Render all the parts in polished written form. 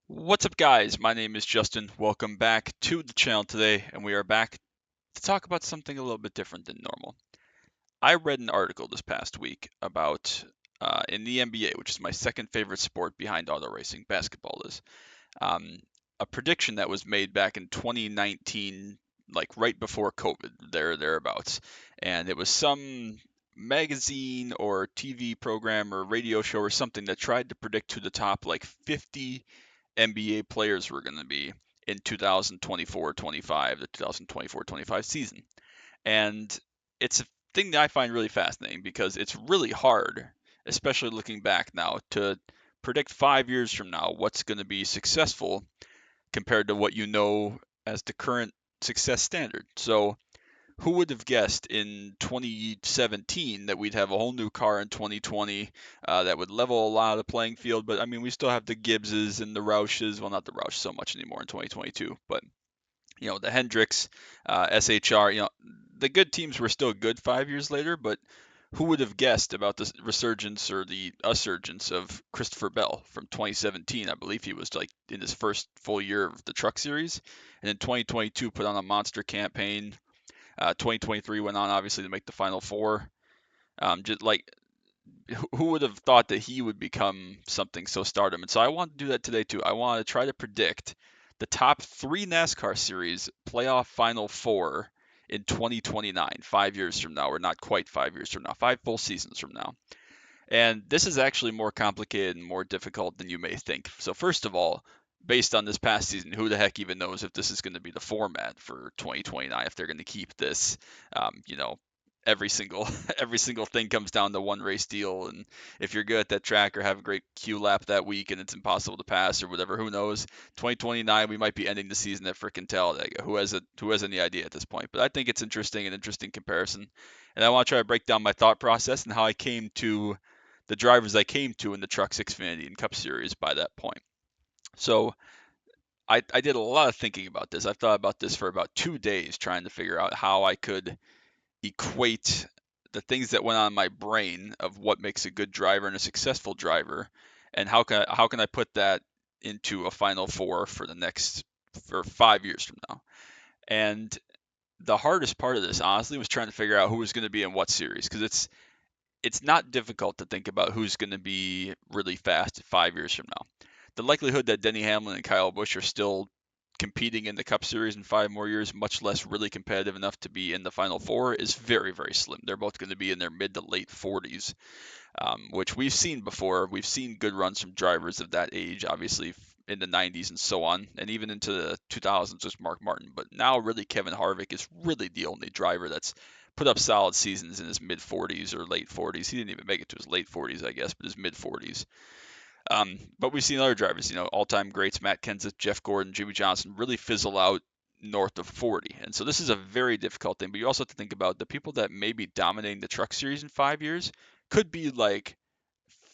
What's up, guys? My name is Justin. Welcome back to the channel today, and we are back to talk about something a little bit different than normal. I read an article this past week about in the NBA, which is my second favorite sport behind auto racing, basketball is, um, a prediction that was made back in 2019, like right before COVID, thereabouts, and it was some magazine or TV program or radio show or something that tried to predict who the top like 50 NBA players were going to be in 2024-25, the 2024-25 season. And it's a thing that I find really fascinating because it's really hard, especially looking back now, to predict 5 years from now what's going to be successful compared to what you know as the current success standard. So who would have guessed in 2017 that we'd have a whole new car in 2020 that would level a lot of the playing field? But I mean, we still have the Gibbses and the Roushes. Well, not the Roush so much anymore in 2022, but the Hendricks, SHR. The good teams were still good 5 years later, but who would have guessed about the resurgence or the ussurgence of Christopher Bell from 2017? I believe he was like in his first full year of the Truck Series, and in 2022 put on a monster campaign. 2023 went on obviously to make the Final Four. Just like who would have thought that he would become something so stardom? And so I want to do that today too. I want to try to predict the top three NASCAR series playoff Final Four in 2029, 5 years from now, or not quite 5 years from now, 5 full seasons from now. And this is actually more complicated and more difficult than you may think. So first of all, based on this past season, who the heck even knows if this is going to be the format for 2029? If they're going to keep this, um, you know, every single every single thing comes down to one race deal, and if you're good at that track or have a great Q lap that week and it's impossible to pass or whatever, who knows? 2029, we might be ending the season at frickin' Talladega. Who has any idea at this point? But I think it's interesting, an interesting comparison, and I want to try to break down my thought process and how I came to the drivers I came to in the Trucks Xfinity and Cup Series by that point. So I did a lot of thinking about this. I thought about this for about 2 days trying to figure out how I could equate the things that went on in my brain of what makes a good driver and a successful driver, and how can I put that into a Final Four for the next for 5 years from now. And the hardest part of this, honestly, was trying to figure out who was going to be in what series because it's not difficult to think about who's going to be really fast 5 years from now. The likelihood that Denny Hamlin and Kyle Busch are still competing in the Cup Series in 5 more years, much less really competitive enough to be in the Final Four, is very, very slim. They're both going to be in their mid to late 40s, which we've seen before. We've seen good runs from drivers of that age, obviously in the 90s and so on, and even into the 2000s with Mark Martin. But now, really, Kevin Harvick is really the only driver that's put up solid seasons in his mid 40s or late 40s. He didn't even make it to his late 40s, I guess, but his mid 40s. But we've seen other drivers, all-time greats, Matt Kenseth, Jeff Gordon, Jimmy Johnson, really fizzle out north of 40. And so this is a very difficult thing. But you also have to think about the people that may be dominating the Truck Series in 5 years could be like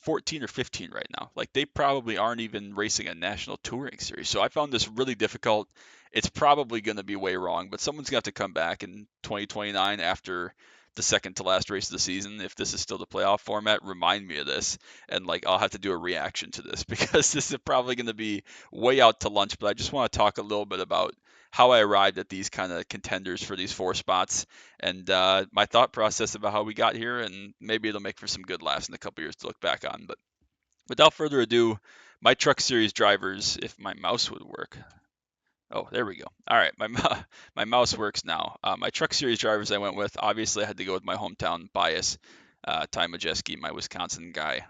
14 or 15 right now. Like they probably aren't even racing a national touring series. So I found this really difficult. It's probably going to be way wrong, but someone's going to have to come back in 2029 after the second to last race of the season. If this is still the playoff format, remind me of this. And like I'll have to do a reaction to this because this is probably going to be way out to lunch. But I just want to talk a little bit about how I arrived at these kind of contenders for these four spots and my thought process about how we got here, and maybe it'll make for some good laughs in a couple years to look back on. But without further ado, my Truck Series drivers, if my mouse would work. Oh, there we go. All right, my mouse works now. My Truck Series drivers I went with, obviously I had to go with my hometown bias, Ty Majeski, my Wisconsin guy.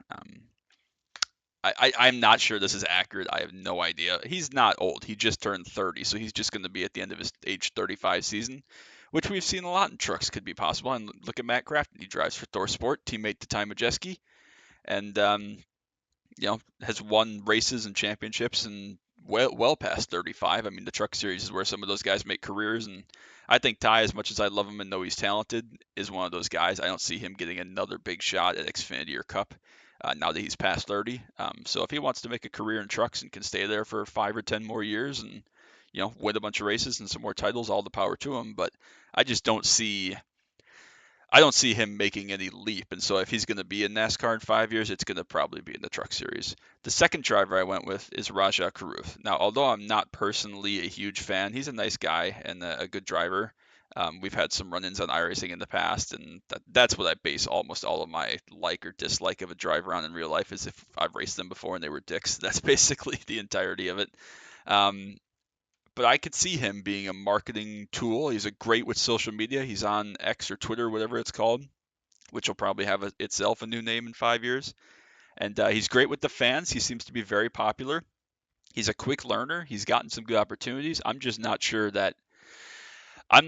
I'm not sure this is accurate. I have no idea. He's not old. He just turned 30, so he's just going to be at the end of his age 35 season, which we've seen a lot in trucks could be possible. And look at Matt Crafton. He drives for Thor Sport, teammate to Ty Majeski, and has won races and championships and well past 35. I mean, the Truck Series is where some of those guys make careers, and I think Ty, as much as I love him and know he's talented, is one of those guys. I don't see him getting another big shot at Xfinity or Cup now that he's past 30. So if he wants to make a career in trucks and can stay there for 5 or 10 more years and win a bunch of races and some more titles, all the power to him. But I just don't see I don't see him making any leap. And so if he's going to be in NASCAR in 5 years, it's going to probably be in the Truck Series. The second driver I went with is Rajah Caruth. Now, although I'm not personally a huge fan, he's a nice guy and a good driver. We've had some run-ins on iRacing in the past, and that's what I base almost all of my like or dislike of a driver on in real life, is if I've raced them before and they were dicks. That's basically the entirety of it. Um, but I could see him being a marketing tool. He's a great with social media. He's on X or Twitter, whatever it's called, which will probably have itself a new name in 5 years. And he's great with the fans. He seems to be very popular. He's a quick learner. He's gotten some good opportunities. I'm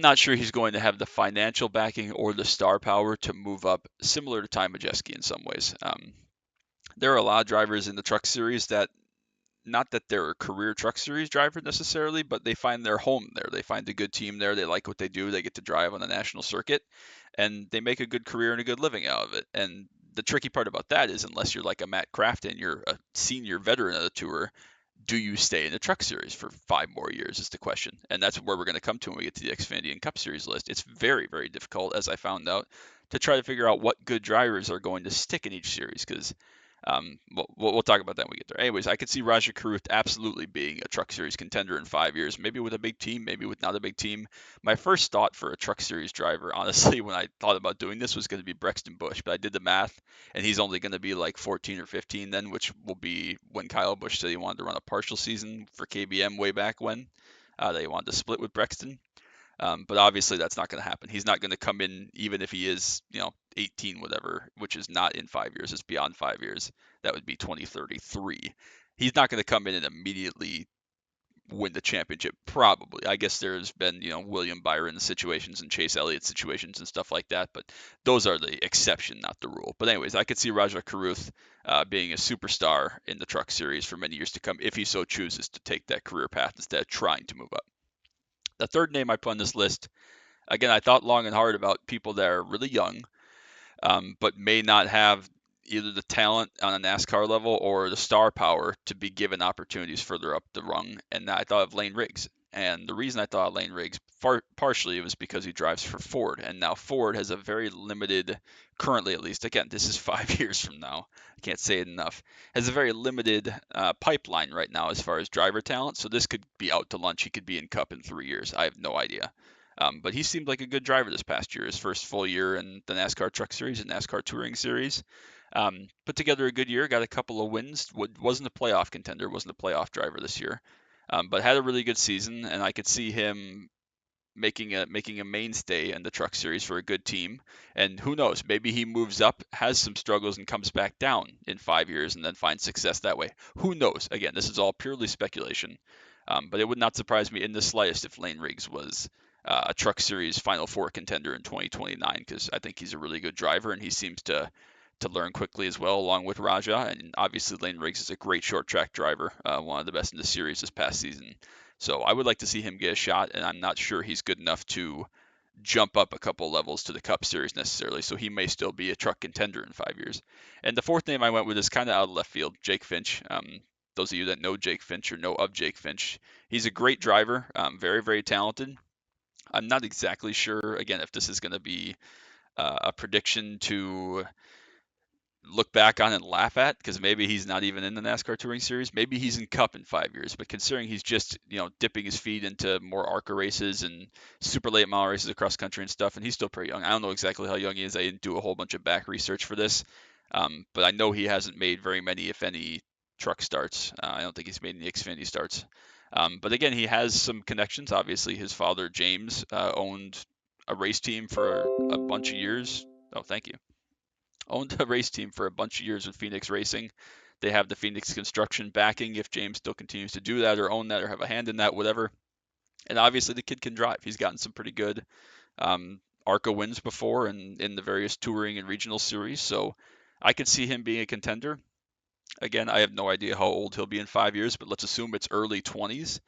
not sure he's going to have the financial backing or the star power to move up, similar to Ty Majeski in some ways. There are a lot of drivers in the Truck Series that, not that they're a career Truck Series driver necessarily, but they find their home there. They find a good team there. They like what they do. They get to drive on the national circuit, and they make a good career and a good living out of it. And the tricky part about that is, unless you're like a Matt Crafton, you're a senior veteran of the tour, do you stay in the Truck Series for 5 more years is the question. And that's where we're going to come to when we get to the Xfinity and Cup Series list. It's very, very difficult, as I found out, to try to figure out what good drivers are going to stick in each series, because we'll talk about that when we get there. Anyways, I could see Rajah Caruth absolutely being a Truck Series contender in 5 years, maybe with a big team, maybe with not a big team. My first thought for a Truck Series driver, honestly, when I thought about doing this, was going to be Brexton Busch, but I did the math, and he's only going to be like 14 or 15 then, which will be when Kyle Busch said he wanted to run a partial season for KBM way back when, that he wanted to split with Brexton. But obviously that's not going to happen. He's not going to come in, even if he is, 18, whatever, which is not in 5 years. It's beyond 5 years. That would be 2033. He's not going to come in and immediately win the championship. Probably. I guess there's been, William Byron situations and Chase Elliott situations and stuff like that, but those are the exception, not the rule. But anyways, I could see Rajah Caruth being a superstar in the Truck Series for many years to come, if he so chooses to take that career path instead of trying to move up. The third name I put on this list, again, I thought long and hard about people that are really young, but may not have either the talent on a NASCAR level or the star power to be given opportunities further up the rung. And I thought of Lane Riggs. And the reason I thought of Lane Riggs, partially, it was because he drives for Ford. And now Ford has a very limited, currently at least, again, this is 5 years from now, I can't say it enough, has a very limited pipeline right now as far as driver talent. So this could be out to lunch. He could be in Cup in 3 years. I have no idea. But he seemed like a good driver this past year, his first full year in the NASCAR Truck Series and NASCAR Touring Series. Put together a good year, got a couple of wins, wasn't a playoff contender, wasn't a playoff driver this year, but had a really good season, and I could see him making a mainstay in the Truck Series for a good team. And who knows, maybe he moves up, has some struggles, and comes back down in 5 years and then finds success that way. Who knows? Again, this is all purely speculation. But it would not surprise me in the slightest if Lane Riggs was a Truck Series Final Four contender in 2029, because I think he's a really good driver and he seems to learn quickly as well, along with Rajah. And obviously, Lane Riggs is a great short track driver, one of the best in the series this past season. So I would like to see him get a shot, and I'm not sure he's good enough to jump up a couple levels to the Cup Series necessarily. So he may still be a truck contender in 5 years. And the fourth name I went with is kind of out of left field, Jake Finch. Those of you that know Jake Finch or know of Jake Finch, he's a great driver, very, very talented. I'm not exactly sure, again, if this is going to be a prediction to look back on and laugh at, because maybe he's not even in the NASCAR Touring Series. Maybe he's in Cup in 5 years. But considering he's just, dipping his feet into more ARCA races and super late model races across country and stuff, and he's still pretty young. I don't know exactly how young he is. I didn't do a whole bunch of back research for this. But I know he hasn't made very many, if any, truck starts. I don't think he's made any Xfinity starts. But again, he has some connections. Obviously, his father, James, owned a race team for a bunch of years. Oh, thank you. Owned a race team for a bunch of years with Phoenix Racing. They have the Phoenix Construction backing if James still continues to do that or own that or have a hand in that, whatever. And obviously the kid can drive. He's gotten some pretty good ARCA wins before and in the various touring and regional series. So I could see him being a contender. Again, I have no idea how old he'll be in 5 years, but let's assume it's early 20s.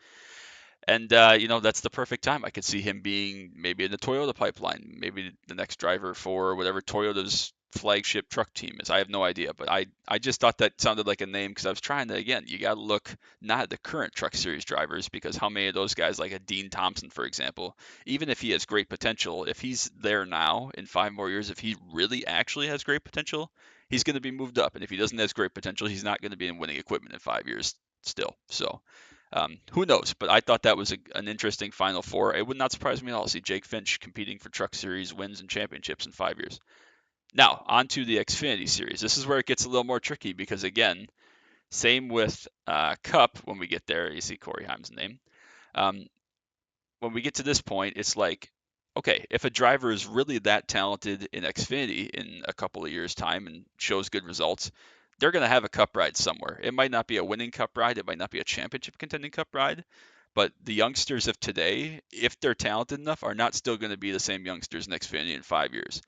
And, that's the perfect time. I could see him being maybe in the Toyota pipeline, maybe the next driver for whatever Toyota's flagship truck team is. I have no idea, but I just thought that sounded like a name because I was trying to, again, you got to look not at the current Truck Series drivers, because how many of those guys, like a Dean Thompson, for example, even if he has great potential, if he's there now in 5 more years, if he really actually has great potential, he's going to be moved up. And if he doesn't have great potential, he's not going to be in winning equipment in 5 years still. So who knows? But I thought that was an interesting Final Four. It would not surprise me at all to see Jake Finch competing for Truck Series wins and championships in 5 years. Now, on to the Xfinity Series. This is where it gets a little more tricky because, again, same with Cup when we get there. You see Corey Heim's name. Um, when we get to this point, it's like, okay, if a driver is really that talented in Xfinity in a couple of years' time and shows good results, they're going to have a cup ride somewhere. It might not be a winning cup ride, it might not be a championship contending cup ride, but the youngsters of today, if they're talented enough, are not still going to be the same youngsters in Xfinity in 5 years.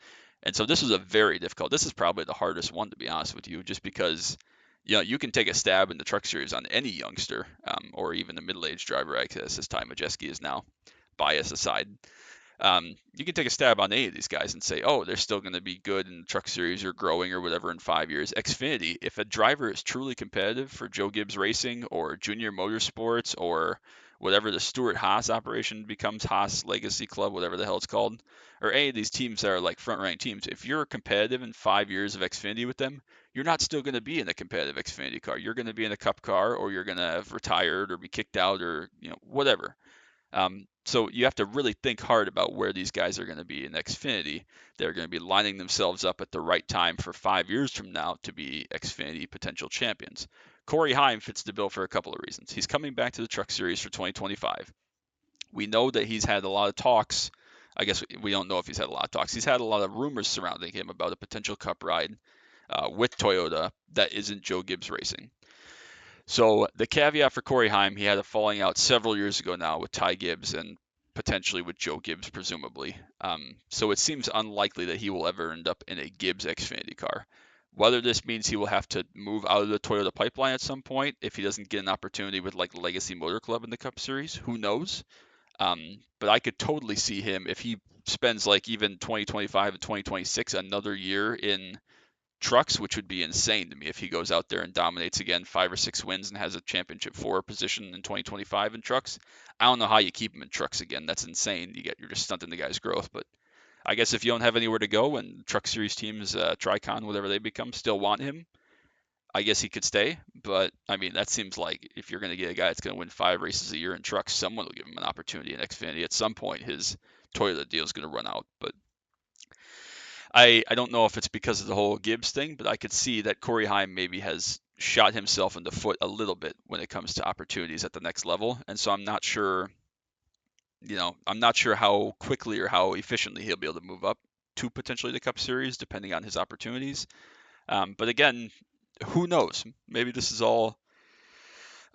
And so this was a very difficult. This is probably the hardest one, to be honest with you, just because you can take a stab in the Truck Series on any youngster, or even a middle-aged driver, I guess, as Ty Majeski is now, bias aside. You can take a stab on any of these guys and say, oh, they're still going to be good in the Truck Series or growing or whatever in 5 years. Xfinity, if a driver is truly competitive for Joe Gibbs Racing or Junior Motorsports or whatever the Stuart Haas operation becomes, Haas Legacy Club, whatever the hell it's called, or any of these teams that are like front-running teams, if you're competitive in 5 years of Xfinity with them, you're not still going to be in a competitive Xfinity car. You're going to be in a Cup car, or you're going to have retired or be kicked out, or whatever. So you have to really think hard about where these guys are going to be in Xfinity. They're going to be lining themselves up at the right time for 5 years from now to be Xfinity potential champions. Corey Heim fits the bill for a couple of reasons. He's coming back to the Truck Series for 2025. We know that he's had a lot of talks. I guess we don't know if he's had a lot of talks. He's had a lot of rumors surrounding him about a potential Cup ride with Toyota that isn't Joe Gibbs Racing. So the caveat for Corey Heim, he had a falling out several years ago now with Ty Gibbs and potentially with Joe Gibbs, presumably. So it seems unlikely that he will ever end up in a Gibbs Xfinity car. Whether this means he will have to move out of the Toyota pipeline at some point if he doesn't get an opportunity with like Legacy Motor Club in the Cup Series, who knows? But I could totally see him if he spends like even 2025 and 2026 another year in trucks, which would be insane to me if he goes out there and dominates again, 5 or 6 wins and has a championship 4 position in 2025 in trucks. I don't know how you keep him in trucks again. That's insane. You're just stunting the guy's growth. But I guess if you don't have anywhere to go and Truck Series teams, Tricon, whatever they become, still want him, I guess he could stay. But I mean, that seems like if you're going to get a guy that's going to win 5 races a year in trucks, someone will give him an opportunity in Xfinity. At some point, his Toyota deal is going to run out. But I don't know if it's because of the whole Gibbs thing, but I could see that Corey Heim maybe has shot himself in the foot a little bit when it comes to opportunities at the next level. And so I'm not sure, I'm not sure how quickly or how efficiently he'll be able to move up to potentially the Cup Series, depending on his opportunities. But again, who knows? Maybe this is all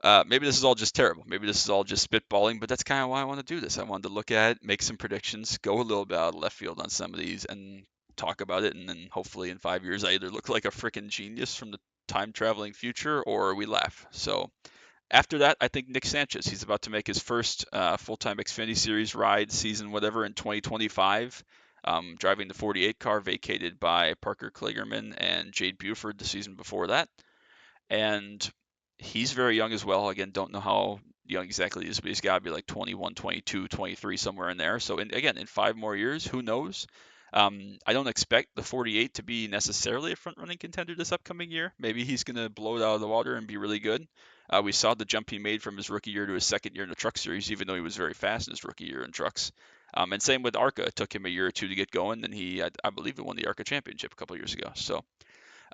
just terrible. Maybe this is all just spitballing, but that's kind of why I want to do this. I wanted to look at it, make some predictions, go a little bit out of left field on some of these, and talk about it. And then hopefully in 5 years, I either look like a freaking genius from the time traveling future or we laugh. So after that, I think Nick Sanchez. He's about to make his first full-time Xfinity Series ride season, whatever, in 2025. Driving the 48 car vacated by Parker Kligerman and Jade Buford the season before that. And he's very young as well. Again, don't know how young exactly he is, but he's got to be like 21, 22, 23, somewhere in there. So, again, in 5 more years, who knows? I don't expect the 48 to be necessarily a front-running contender this upcoming year. Maybe he's going to blow it out of the water and be really good. We saw the jump he made from his rookie year to his second year in the Truck Series, even though he was very fast in his rookie year in trucks. And same with ARCA. It took him a year or two to get going, and I believe, he won the ARCA championship a couple years ago. So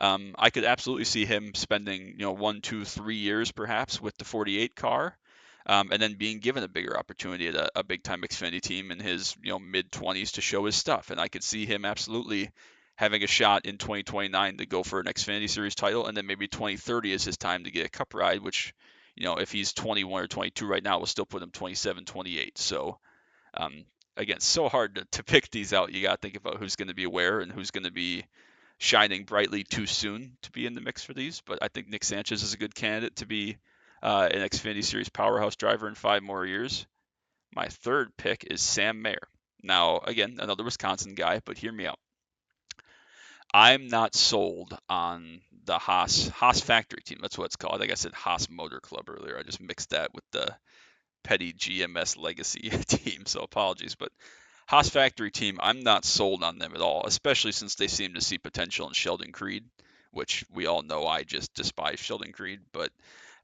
I could absolutely see him spending, 1, 2, 3 years perhaps with the 48 car, and then being given a bigger opportunity at a big time Xfinity team in his, mid 20s to show his stuff. And I could see him absolutely having a shot in 2029 to go for an Xfinity Series title, and then maybe 2030 is his time to get a Cup ride, which, if he's 21 or 22 right now, will still put him 27, 28. So, again, so hard to pick these out. You got to think about who's going to be where and who's going to be shining brightly too soon to be in the mix for these. But I think Nick Sanchez is a good candidate to be an Xfinity Series powerhouse driver in 5 more years. My third pick is Sam Mayer. Now, again, another Wisconsin guy, but hear me out. I'm not sold on the Haas factory team. That's what it's called. I think I said Haas Motor Club earlier. I just mixed that with the petty GMS legacy team, so apologies. But Haas factory team, I'm not sold on them at all, especially since they seem to see potential in Sheldon Creed, which we all know I just despise Sheldon Creed. But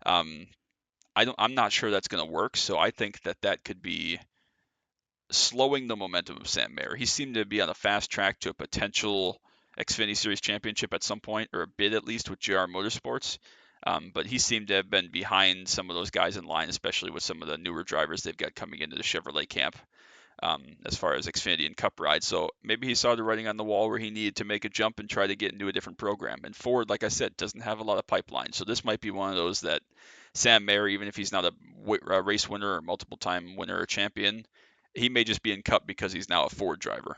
um, I'm not sure that's going to work. So I think that could be slowing the momentum of Sam Mayer. He seemed to be on a fast track to a potential Xfinity Series championship at some point, or a bid at least with JR Motorsports. But he seemed to have been behind some of those guys in line, especially with some of the newer drivers they've got coming into the Chevrolet camp, as far as Xfinity and Cup rides. So maybe he saw the writing on the wall where he needed to make a jump and try to get into a different program. And Ford, like I said, doesn't have a lot of pipeline. So this might be one of those that Sam Mayer, even if he's not a race winner or multiple time winner or champion, he may just be in Cup because he's now a Ford driver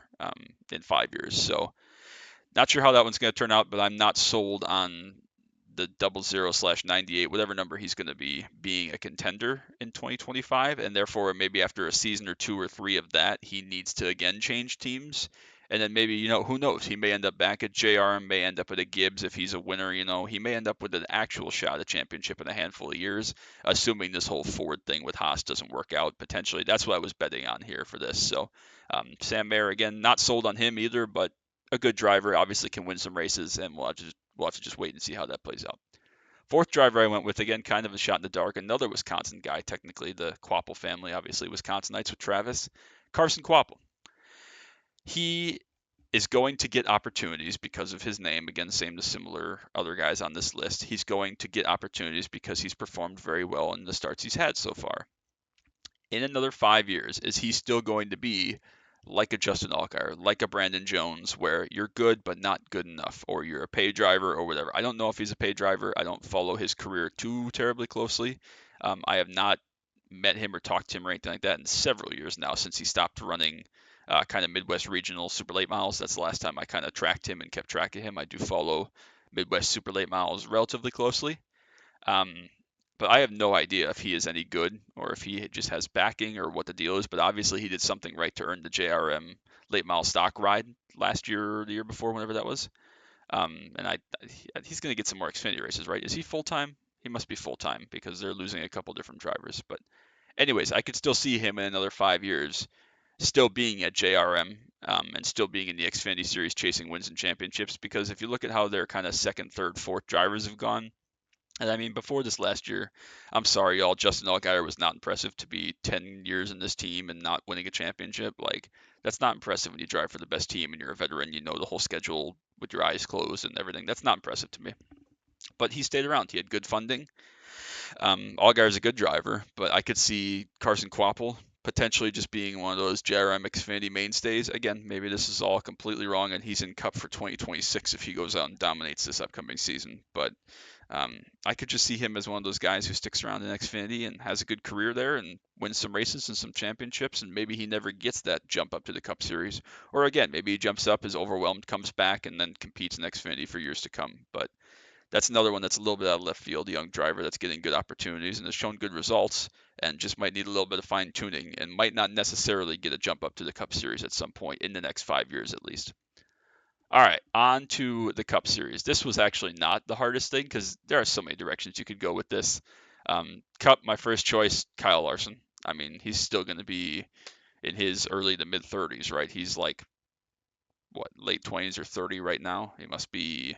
in 5 years. So not sure how that one's going to turn out, but I'm not sold on the 00/98, whatever number he's going to be, being a contender in 2025. And therefore, maybe after a season or two or three of that, he needs to again change teams. And then maybe, who knows? He may end up back at JR, may end up at a Gibbs if he's a winner. He may end up with an actual shot at championship in a handful of years, assuming this whole Ford thing with Haas doesn't work out potentially. That's what I was betting on here for this. So Sam Mayer, again, not sold on him either, but a good driver, obviously can win some races, and we'll have to just wait and see how that plays out. Fourth driver I went with, again, kind of a shot in the dark. Another Wisconsin guy, technically the Quapple family, obviously Wisconsinites with Travis. Carson Quapple. He is going to get opportunities because of his name. Again, same as similar other guys on this list. He's going to get opportunities because he's performed very well in the starts he's had so far. In another 5 years, is he still going to be like a Justin Allgaier, like a Brandon Jones, where you're good but not good enough, or you're a pay driver or whatever? I don't know if he's a pay driver. I don't follow his career too terribly closely. I have not met him or talked to him or anything like that in several years now since he stopped running kind of Midwest regional super late models. That's the last time I kind of tracked him and kept track of him. I do follow Midwest super late models relatively closely. Um, but I have no idea if he is any good or if he just has backing or what the deal is. But obviously, he did something right to earn the JRM late model stock ride last year or the year before, whenever that was. And he's going to get some more Xfinity races, right? Is he full time? He must be full time because they're losing a couple different drivers. But anyways, I could still see him in another 5 years still being at JRM, and still being in the Xfinity Series chasing wins and championships. Because if you look at how their kind of second, third, fourth drivers have gone, and I mean, before this last year, I'm sorry, y'all, Justin Allgaier was not impressive to be 10 years in this team and not winning a championship. Like, that's not impressive when you drive for the best team and you're a veteran, you know the whole schedule with your eyes closed and everything. That's not impressive to me. But he stayed around. He had good funding. Allgaier's a good driver, but I could see Carson Quapple potentially just being one of those JRM Xfinity mainstays. Again, maybe this is all completely wrong and he's in Cup for 2026 if he goes out and dominates this upcoming season. But I could just see him as one of those guys who sticks around in Xfinity and has a good career there and wins some races and some championships, and maybe he never gets that jump up to the Cup Series. Or again, maybe he jumps up, is overwhelmed, comes back, and then competes in Xfinity for years to come. But that's another one that's a little bit out of left field, a young driver that's getting good opportunities and has shown good results and just might need a little bit of fine tuning and might not necessarily get a jump up to the Cup Series at some point in the next 5 years at least. All right, on to the Cup Series. This was actually not the hardest thing because there are so many directions you could go with this. Cup, my first choice, Kyle Larson. I mean, he's still going to be in his early to mid 30s, right? He's like, what, late 20s or 30 right now? He must be,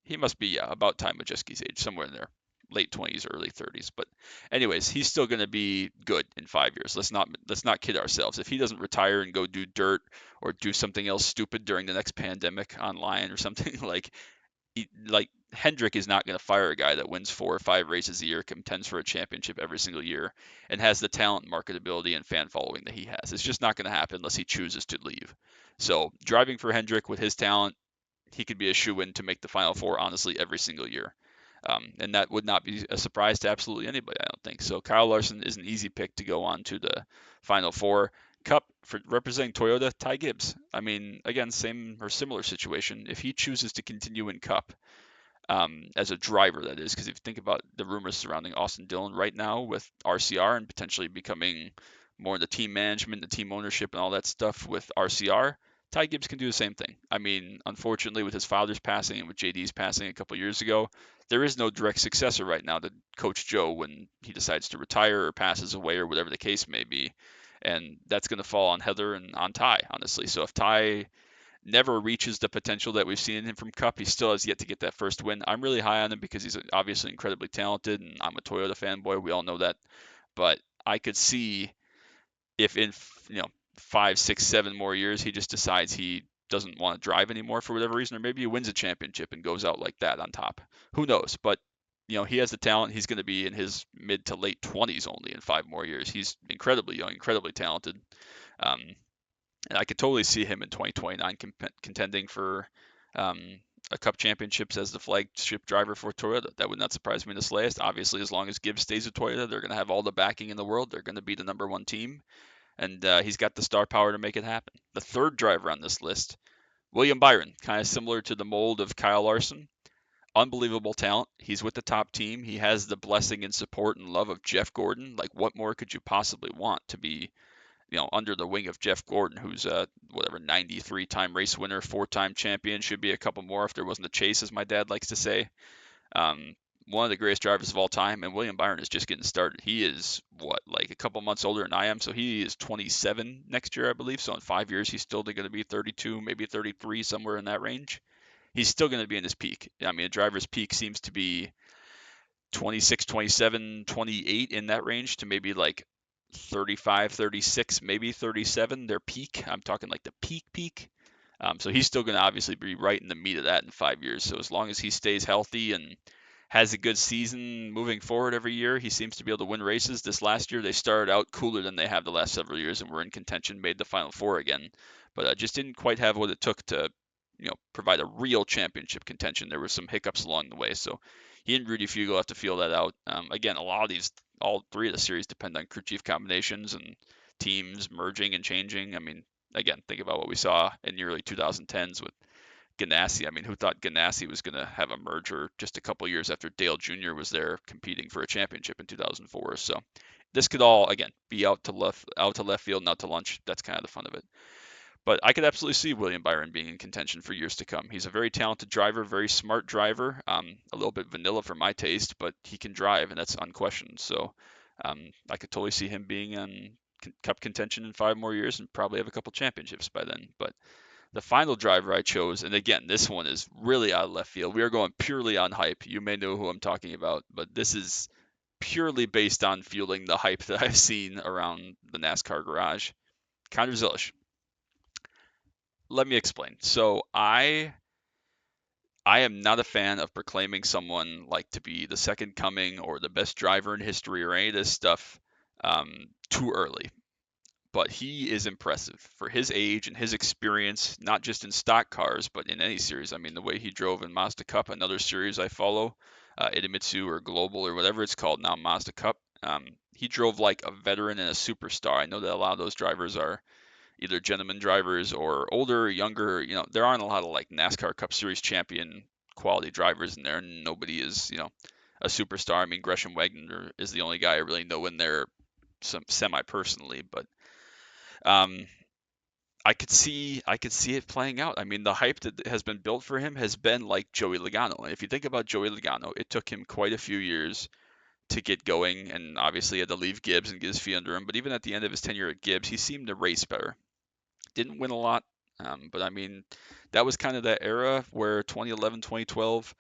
yeah, about Ty Majeski's age, somewhere in there, late 20s, early 30s. But anyways, he's still going to be good in 5 years. Let's not kid ourselves. If he doesn't retire and go do dirt or do something else stupid during the next pandemic online or something like Hendrick is not going to fire a guy that wins 4 or 5 races a year, contends for a championship every single year, and has the talent, marketability, and fan following that he has. It's just not going to happen unless he chooses to leave. So driving for Hendrick with his talent, he could be a shoe-in to make the Final Four, honestly, every single year. And that would not be a surprise to absolutely anybody, I don't think. So Kyle Larson is an easy pick to go on to the Final Four. Cup, for representing Toyota, Ty Gibbs. I mean, again, same or similar situation. If he chooses to continue in Cup, as a driver, that is, because if you think about the rumors surrounding Austin Dillon right now with RCR and potentially becoming more of the team management, the team ownership, and all that stuff with RCR, Ty Gibbs can do the same thing. I mean, unfortunately, with his father's passing and with JD's passing a couple years ago, there is no direct successor right now to Coach Joe when he decides to retire or passes away or whatever the case may be. And that's going to fall on Heather and on Ty, honestly. So if Ty never reaches the potential that we've seen in him from Cup, he still has yet to get that first win. I'm really high on him because he's obviously incredibly talented, and I'm a Toyota fanboy. We all know that. But I could see if in 5, 6, 7 more years he just decides he doesn't want to drive anymore for whatever reason, or maybe he wins a championship and goes out like that on top. Who knows? But he has the talent. He's going to be in his mid to late 20s only in 5 more years. He's incredibly young, incredibly talented. Um, and I could totally see him in 2029 contending for um, a Cup championships as the flagship driver for Toyota. That would not surprise me in the slightest. Obviously, as long as Gibbs stays with Toyota, they're going to have all the backing in the world. They're going to be the number one team, and he's got the star power to make it happen. The third driver on this list, William Byron, kind of similar to the mold of Kyle Larson. Unbelievable talent. He's with the top team. He has the blessing and support and love of Jeff Gordon. Like, what more could you possibly want to be, under the wing of Jeff Gordon, who's a 93-time race winner, 4-time champion, should be a couple more if there wasn't a chase, as my dad likes to say. One of the greatest drivers of all time, and William Byron is just getting started. He is like a couple months older than I am, so he is 27 next year, I believe. So in 5 years, he's still going to be 32, maybe 33, somewhere in that range. He's still going to be in his peak. I mean, a driver's peak seems to be 26, 27, 28 in that range to maybe like 35, 36, maybe 37, their peak. I'm talking like the peak. So he's still going to obviously be right in the meat of that in 5 years. So as long as he stays healthy and has a good season moving forward every year, he seems to be able to win races. This last year, they started out cooler than they have the last several years and were in contention, made the Final Four again, but just didn't quite have what it took to, provide a real championship contention. There were some hiccups along the way, so he and Rudy Fugle have to feel that out. Again, a lot of these, all three of the series depend on crew chief combinations and teams merging and changing. I mean, again, think about what we saw in the early 2010s with Ganassi. I mean, who thought Ganassi was going to have a merger just a couple years after Dale Jr. was there competing for a championship in 2004? So this could all, again, be out to left field, not to lunch. That's kind of the fun of it. But I could absolutely see William Byron being in contention for years to come. He's a very talented driver, very smart driver, a little bit vanilla for my taste, but he can drive, and that's unquestioned. So I could totally see him being in Cup contention in 5 more years and probably have a couple championships by then. But the final driver I chose, and again, this one is really out of left field. We are going purely on hype. You may know who I'm talking about, but this is purely based on fueling the hype that I've seen around the NASCAR garage. Conor Zilisch. Let me explain. So I am not a fan of proclaiming someone like to be the second coming or the best driver in history or any of this stuff too early. But he is impressive for his age and his experience, not just in stock cars, but in any series. I mean, the way he drove in Mazda Cup, another series I follow, Idemitsu or Global or whatever it's called now, Mazda Cup. He drove like a veteran and a superstar. I know that a lot of those drivers are either gentleman drivers or older, or younger. There aren't a lot of like NASCAR Cup Series champion quality drivers in there. Nobody is, a superstar. I mean, Gresham Wagner is the only guy I really know in there, semi personally, but um, I could see it playing out. I mean, the hype that has been built for him has been like Joey Logano. And if you think about Joey Logano, it took him quite a few years to get going, and obviously he had to leave Gibbs and get his feet under him. But even at the end of his tenure at Gibbs, he seemed to race better. Didn't win a lot, but I mean, that was kind of that era where 2011, 2012.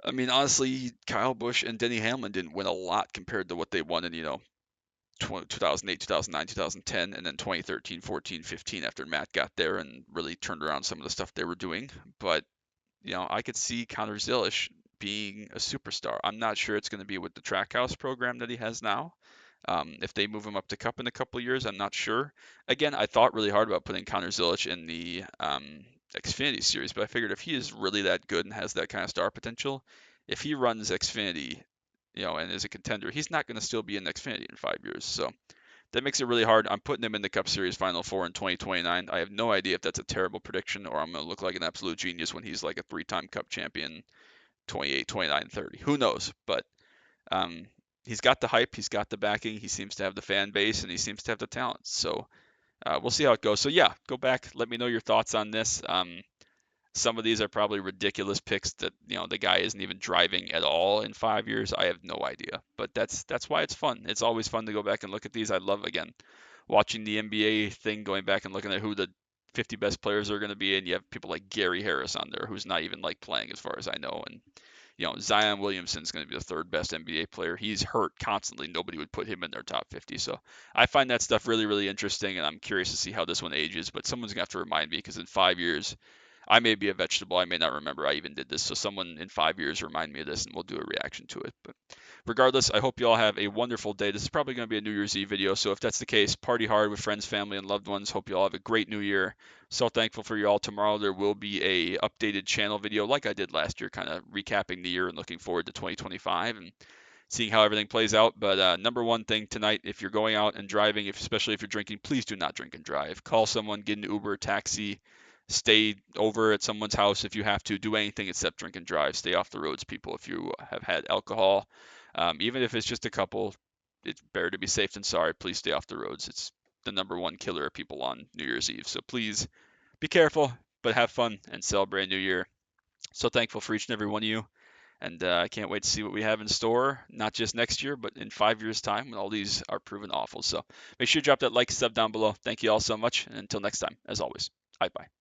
I mean, honestly, Kyle Busch and Denny Hamlin didn't win a lot compared to what they won in 2008, 2009, 2010, and then 2013, 14, 15 after Matt got there and really turned around some of the stuff they were doing. But, I could see Conor Zilisch being a superstar. I'm not sure it's going to be with the Trackhouse program that he has now. If they move him up to Cup in a couple of years, I'm not sure. Again, I thought really hard about putting Conor Zilisch in the Xfinity series, but I figured if he is really that good and has that kind of star potential, if he runs Xfinity, and is a contender, he's not going to still be in Xfinity in 5 years. So that makes it really hard. I'm putting him in the Cup Series Final Four in 2029. I have no idea if that's a terrible prediction or I'm going to look like an absolute genius when he's like a 3-time Cup champion, 28, 29, 30. Who knows? But he's got the hype, he's got the backing, he seems to have the fan base, and he seems to have the talent. So we'll see how it goes. So yeah, go back, let me know your thoughts on this. Some of these are probably ridiculous picks that the guy isn't even driving at all in 5 years. I have no idea, but that's why it's fun. It's always fun to go back and look at these. I love again watching the NBA thing, going back and looking at who the 50 best players are going to be, and you have people like Gary Harris on there, who's not even like playing as far as I know, and Zion Williamson's going to be the third best NBA player. He's hurt constantly. Nobody would put him in their top 50. So I find that stuff really, really interesting, and I'm curious to see how this one ages. But someone's going to have to remind me because in 5 years, I may be a vegetable. I may not remember I even did this. So someone in 5 years remind me of this, and we'll do a reaction to it. But regardless, I hope you all have a wonderful day. This is probably going to be a New Year's Eve video. So if that's the case, party hard with friends, family, and loved ones. Hope you all have a great New Year. So thankful for you all. Tomorrow there will be a updated channel video like I did last year, kind of recapping the year and looking forward to 2025 and seeing how everything plays out. But number one thing tonight, if you're going out and driving, especially if you're drinking, please do not drink and drive. Call someone, get an Uber, taxi, stay over at someone's house if you have to. Do anything except drink and drive. Stay off the roads, people. If you have had alcohol, even if it's just a couple, it's better to be safe than sorry. Please stay off the roads. It's the number one killer of people on New Year's Eve. So please be careful, but have fun and celebrate New Year. So thankful for each and every one of you. And I can't wait to see what we have in store, not just next year, but in 5 years' time when all these are proven awful. So make sure you drop that like, sub down below. Thank you all so much. And until next time, as always, bye bye.